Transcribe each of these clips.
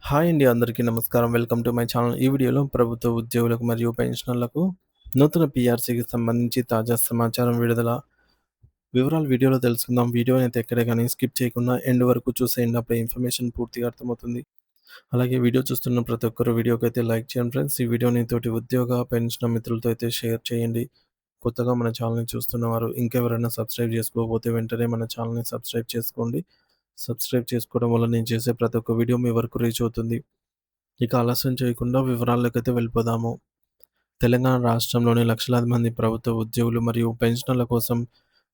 Hi అండి. అందరికీ నమస్కారం. Welcome to my channel. ఈ వీడియోలో ప్రభుత్వ ఉద్యోగులకు మరియు పెన్షనర్లకు నూతన పీఆర్సీకి సంబంధించి తాజా సమాచారం విడుదల వివరాలు వీడియోలో తెలుసుకుందాం. వీడియోనైతే ఎక్కడ గాని స్కిప్ చేయకుండా ఎండ్ వరకు చూసేయండి. అప్పుడే ఇన్ఫర్మేషన్ పూర్తిగా అర్థమవుతుంది. అలాగే వీడియో చూస్తున్న ప్రతి ఒక్కరు వీడియోకైతే లైక్ చేయండి ఫ్రెండ్స్. ఈ వీడియోని తోటి ఉద్యోగ, పెన్షనర్ మిత్రులతో అయితే షేర్ చేయండి. కొత్తగా మన ఛానల్‌ని చూస్తున్నవారు ఇంకెవరైనా సబ్స్క్రైబ్ చేసుకోకపోతే వెంటనే మన ఛానల్‌ని సబ్స్క్రైబ్ చేసుకోండి. సబ్స్క్రైబ్ చేసుకోవడం వల్ల నేను చేసే ప్రతి ఒక్క వీడియో మీ వరకు రీచ్ అవుతుంది. ఇక ఆలస్యం చేయకుండా వివరాల్లోకైతే వెళ్ళిపోదాము. తెలంగాణ రాష్ట్రంలోని లక్షలాది మంది ప్రభుత్వ ఉద్యోగులు మరియు పెన్షనర్ల కోసం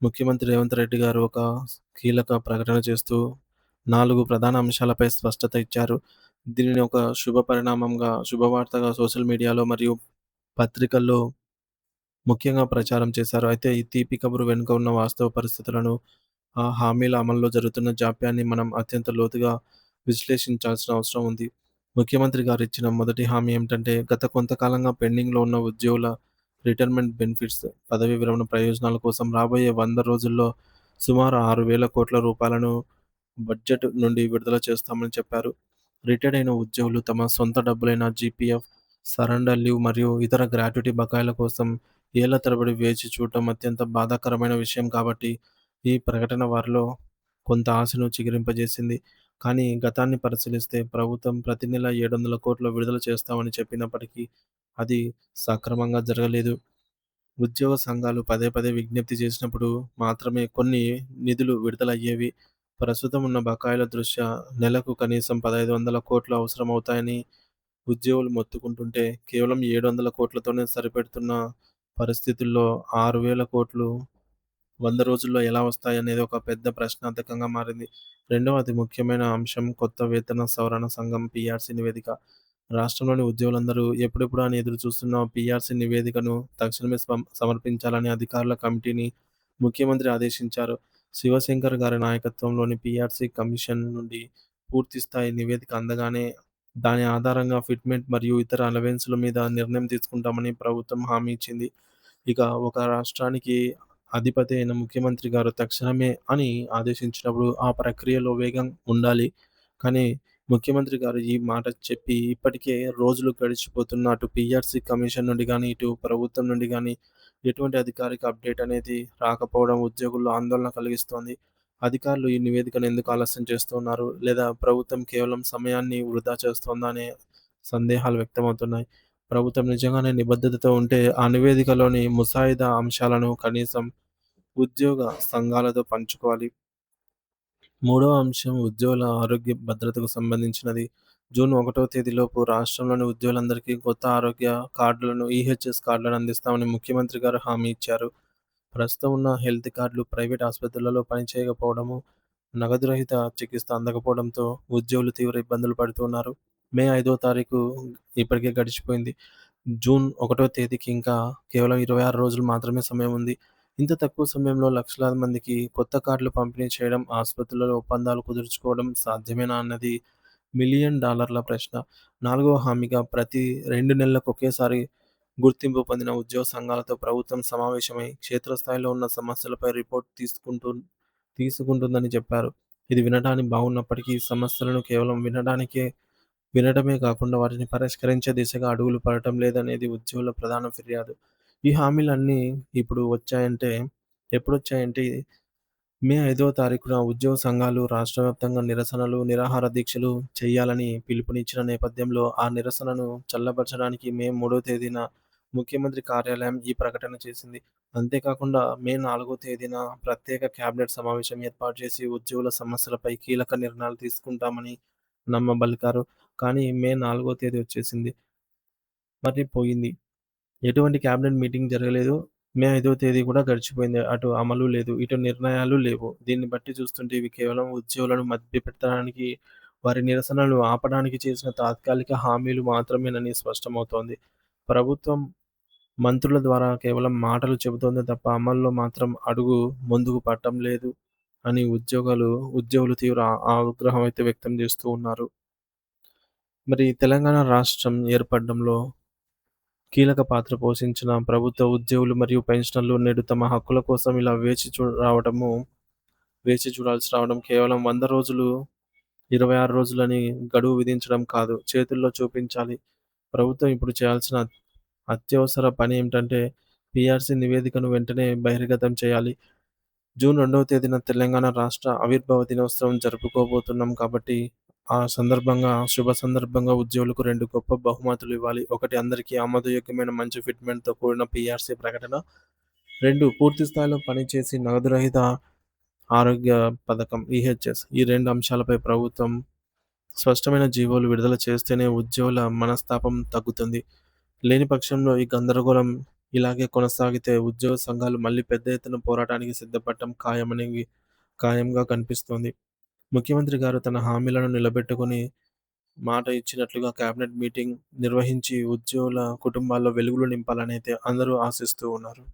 ముఖ్యమంత్రి రేవంత్ రెడ్డి గారు ఒక కీలక ప్రకటన చేస్తూ 4 ప్రధాన అంశాలపై స్పష్టత ఇచ్చారు. దీనిని ఒక శుభ పరిణామంగా, శుభవార్తగా సోషల్ మీడియాలో మరియు పత్రికల్లో ముఖ్యంగా ప్రచారం చేశారు. అయితే ఈ తీపి కబురు వెనుక ఉన్న వాస్తవ పరిస్థితులను, ఆ హామీల అమల్లో జరుగుతున్న జాప్యాన్ని మనం అత్యంత లోతుగా విశ్లేషించాల్సిన అవసరం ఉంది. ముఖ్యమంత్రి గారిచ్చిన మొదటి హామీ ఏమిటంటే, గత కొంతకాలంగా పెండింగ్‌లో ఉన్న ఉద్యోగుల రిటైర్మెంట్ బెనిఫిట్స్, పదవీ విరమణ ప్రయోజనాల కోసం రాబోయే 100 రోజుల్లో సుమారు 6,000 కోట్ల రూపాయలను బడ్జెట్ నుండి విడుదల చేస్తామని చెప్పారు. రిటైర్డ్ అయిన ఉద్యోగులు తమ సొంత డబ్బులైన జీపీఎఫ్, సరెండర్ లీవ్ మరియు ఇతర గ్రాట్యుటీ బకాయిల కోసం ఏళ్ల తరబడి వేచి చూడటం అత్యంత బాధాకరమైన విషయం కాబట్టి, ఈ ప్రకటన వారిలో కొంత ఆశను చిగురింపజేసింది. కానీ గతాన్ని పరిశీలిస్తే ప్రభుత్వం ప్రతి నెల 700 కోట్లు విడుదల చేస్తామని చెప్పినప్పటికీ అది సక్రమంగా జరగలేదు. ఉద్యోగ సంఘాలు పదే పదే విజ్ఞప్తి చేసినప్పుడు మాత్రమే కొన్ని నిధులు విడుదలయ్యేవి. ప్రస్తుతం ఉన్న బకాయిల దృష్ట్యా నెలకు కనీసం 1,500 కోట్లు అవసరమవుతాయని ఉద్యోగులు మొత్తుకుంటుంటే, కేవలం 700 కోట్లతోనే సరిపెడుతున్న పరిస్థితుల్లో 6,000 కోట్లు 100 రోజుల్లో ఎలా వస్తాయనేది ఒక పెద్ద ప్రశ్నార్థకంగా మారింది. రెండవ అతి ముఖ్యమైన అంశం కొత్త వేతన సవరణ సంఘం పీఆర్సీ నివేదిక. రాష్ట్రంలోని ఉద్యోగులందరూ ఎప్పుడెప్పుడా అని ఎదురుచూస్తున్న పీఆర్సీ నివేదికను తక్షణమే సమర్పించాలని అధికారుల కమిటీని ముఖ్యమంత్రి ఆదేశించారు. శివశంకర్ గారి నాయకత్వంలోని పీఆర్సీ కమిషన్ నుండి పూర్తిస్థాయి నివేదిక అందగానే దాని ఆధారంగా ఫిట్మెంట్ మరియు ఇతర అలవెన్స్‌ల మీద నిర్ణయం తీసుకుంటామని ప్రభుత్వం హామీ ఇచ్చింది. ఇక ఒక రాష్ట్రానికి అధిపతి అయిన ముఖ్యమంత్రి గారు తక్షణమే అని ఆదేశించినప్పుడు ఆ ప్రక్రియలో వేగం ఉండాలి. కానీ ముఖ్యమంత్రి గారు ఈ మాట చెప్పి ఇప్పటికే రోజులు గడిచిపోతున్న అటు పీఆర్సీ కమిషన్ నుండి గానీ, ఇటు ప్రభుత్వం నుండి గానీ ఎటువంటి అధికారిక అప్డేట్ అనేది రాకపోవడం ఉద్యోగుల్లో ఆందోళన కలిగిస్తోంది. అధికారులు ఈ నివేదికను ఎందుకు ఆలస్యం చేస్తున్నారు? లేదా ప్రభుత్వం కేవలం సమయాన్ని వృధా చేస్తోందా అనే సందేహాలు వ్యక్తమవుతున్నాయి. ప్రభుత్వం నిజంగానే నిబద్ధతతో ఉంటే ఆ నివేదికలోని ముసాయిదా అంశాలను కనీసం ఉద్యోగ సంఘాలతో పంచుకోవాలి. మూడవ అంశం ఉద్యోగుల ఆరోగ్య భద్రతకు సంబంధించినది. జూన్ 1వ తేదీలోపు రాష్ట్రంలోని ఉద్యోగులందరికీ కొత్త ఆరోగ్య కార్డులను, ఈహెచ్ఎస్ కార్డులను అందిస్తామని ముఖ్యమంత్రి గారు హామీ ఇచ్చారు. ప్రస్తుతం ఉన్న హెల్త్ కార్డులు ప్రైవేట్ ఆసుపత్రులలో పనిచేయకపోవడము, నగదు రహిత చికిత్స అందకపోవడంతో ఉద్యోగులు తీవ్ర ఇబ్బందులు పడుతున్నారు. మే 5వ తారీఖు ఇప్పటికే గడిచిపోయింది. జూన్ 1వ తేదీకి ఇంకా కేవలం 26 రోజులు మాత్రమే సమయం ఉంది. ఇంత తక్కువ సమయంలో లక్షలాది మందికి కొత్త కార్డులు పంపిణీ చేయడం, ఆసుపత్రులలో ఒప్పందాలు కుదుర్చుకోవడం సాధ్యమేనా అన్నది మిలియన్ డాలర్ల ప్రశ్న. నాలుగవ హామీగా ప్రతి 2 నెలలకు ఒకేసారి గుర్తింపు పొందిన ఉద్యోగ సంఘాలతో ప్రభుత్వం సమావేశమై క్షేత్రస్థాయిలో ఉన్న సమస్యలపై రిపోర్ట్ తీసుకుంటుందని చెప్పారు. ఇది వినడానికి బాగున్నప్పటికీ సమస్యలను కేవలం వినడమే కాకుండా వాటిని పరిష్కరించే దిశగా అడుగులు పడటం లేదనేది ఉద్యోగుల ప్రధాన ఫిర్యాదు. ఈ హామీలన్నీ ఇప్పుడు వచ్చాయంటే ఎప్పుడొచ్చాయంటే మే 5వ తారీఖున ఉద్యోగ సంఘాలు రాష్ట్ర వ్యాప్తంగా నిరసనలు, నిరాహార దీక్షలు చేయాలని పిలుపునిచ్చిన నేపథ్యంలో ఆ నిరసనను చల్లబరచడానికి మే 3వ తేదీన ముఖ్యమంత్రి కార్యాలయం ఈ ప్రకటన చేసింది. అంతేకాకుండా మే 4వ తేదీన ప్రత్యేక కేబినెట్ సమావేశం ఏర్పాటు చేసి ఉద్యోగుల సమస్యలపై కీలక నిర్ణయాలు తీసుకుంటామని నమ్మబలికారు. కానీ మే 4వ తేదీ వచ్చేసింది. మరి పోయింది. ఎటువంటి కేబినెట్ మీటింగ్ జరగలేదు. మే 5వ తేదీ కూడా గడిచిపోయింది. అటు అమలు లేదు. ఇటు నిర్ణయాలు లేవు. దీన్ని బట్టి చూస్తుంటే ఇవి కేవలం ఉద్యోగులను మభ్యపెట్టడానికి, వారి నిరసనలు ఆపడానికి చేసిన తాత్కాలిక హామీలు మాత్రమేనని స్పష్టమవుతోంది. ప్రభుత్వం మంత్రుల ద్వారా కేవలం మాటలు చెబుతోందే తప్ప అమలులో మాత్రం అడుగు ముందుకు పడటం లేదు అని ఉద్యోగులు తీవ్ర ఆగ్రహం అయితే వ్యక్తం చేస్తూ ఉన్నారు. మరి తెలంగాణ రాష్ట్రం ఏర్పడడంలో కీలక పాత్ర పోషించిన ప్రభుత్వ ఉద్యోగులు మరియు పెన్షనర్లు నేడు తమ హక్కుల కోసం ఇలా వేచి చూడాల్సి రావడం కేవలం 100 రోజులు 26 రోజులని గడువు విధించడం కాదు, చేతుల్లో చూపించాలి. ప్రభుత్వం ఇప్పుడు చేయాల్సిన అత్యవసర పని ఏమిటంటే, పీఆర్సీ నివేదికను వెంటనే బహిర్గతం చేయాలి. జూన్ 2వ తేదీన తెలంగాణ రాష్ట్ర ఆవిర్భావ దినోత్సవం జరుపుకోబోతున్నాం కాబట్టి, శుభ సందర్భంగా ఉద్యోగులకు 2 గొప్ప బహుమతులు ఇవ్వాలి. ఒకటి, అందరికీ ఆమోదయోగ్యమైన మంచి ఫిట్‌మెంట్‌తో కూడిన పీఆర్సీ ప్రకటన. 2, పూర్తి స్థాయిలో పనిచేసి నగదు రహిత ఆరోగ్య పథకం ఈహెచ్ఎస్. ఈ 2 అంశాలపై ప్రభుత్వం స్పష్టమైన జీవోలు విడుదల చేస్తేనే ఉద్యోగుల మనస్తాపం తగ్గుతుంది. లేని పక్షంలో ఈ గందరగోళం ఇలాగే కొనసాగితే ఉద్యోగ సంఘాలు మళ్ళీ పెద్ద ఎత్తున పోరాటానికి సిద్ధపడటం ఖాయంగా కనిపిస్తోంది. ముఖ్యమంత్రి గారు తన హామీలను నిలబెట్టుకొని మాట ఇచ్చినట్లుగా కేబినెట్ మీటింగ్ నిర్వహించి ఉద్యోగుల కుటుంబాల్లో వెలుగులు నింపాలనైతే అందరూ ఆశిస్తూ ఉన్నారు.